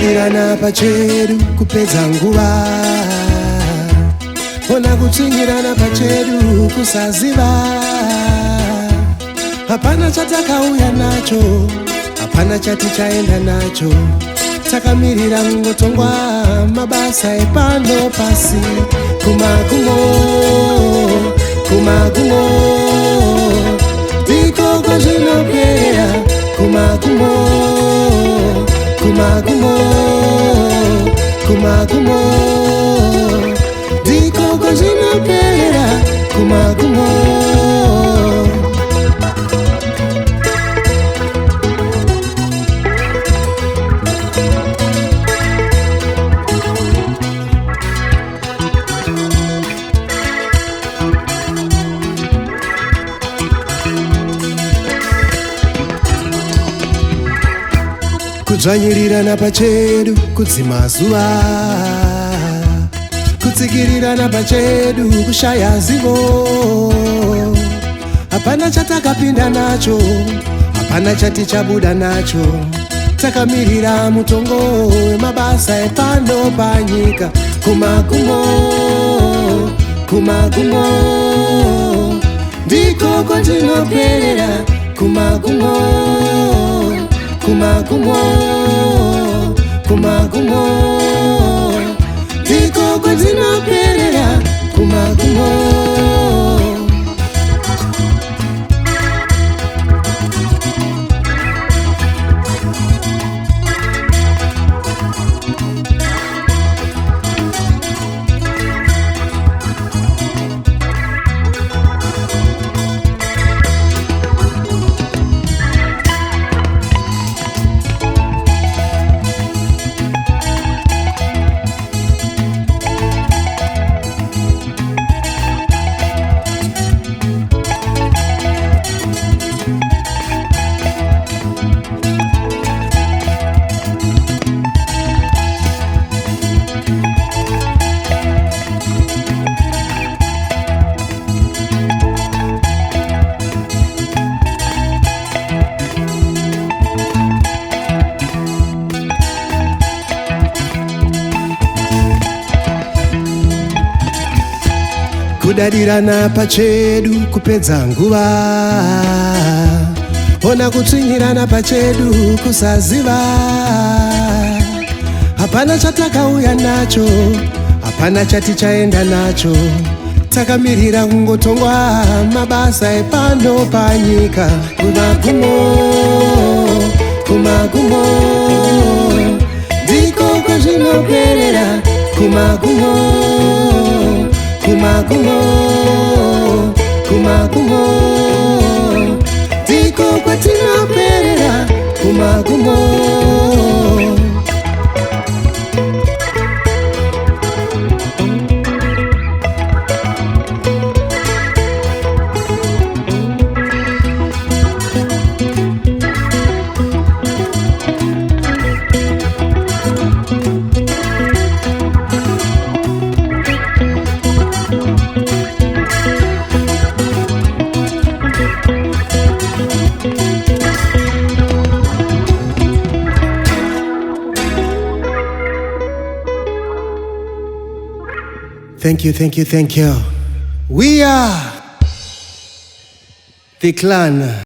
kudadirana pachedu kupedza nguva, ona kutsinyirana pachedu kusaziva. Hapana chatakauya nacho, hapana chati chaenda nacho, takamirira ngotongwa mabasa epano pasi. Kumagumo, kumagumo, vikoko zvinopera. Kumagumo, kumagumo, kumagumo, vikoko zvinopera. Kumagumo. Kudzvanyirirana pachedu kudzima zuva, kutsikirirana pachedu kushaya zivo. Hapana chatakapinda nacho, hapana chati chabuda nacho, takamirira mutongo wemabasa epano panyika. Kumagumo, kumagumo, ndiko kwatinoperera. Kumagumo, kumagumo, kumagumo, ndiko kwatinoperera. Kumagumo. Kudadirana pachedu kupedza nguva, ona kutsinyirana pachedu kusaziva. Hapana chatakauya nacho, hapana chati chaenda nacho, takamirira kungotongwa mabasa epano panyika. Kumagumo, kumagumo, ndiko kwazvinoperera. Kumagumo, kumagumo, kumagumo, ndiko kwatinoperera. Kumagumo. Thank you, thank you, thank you. We are the clan.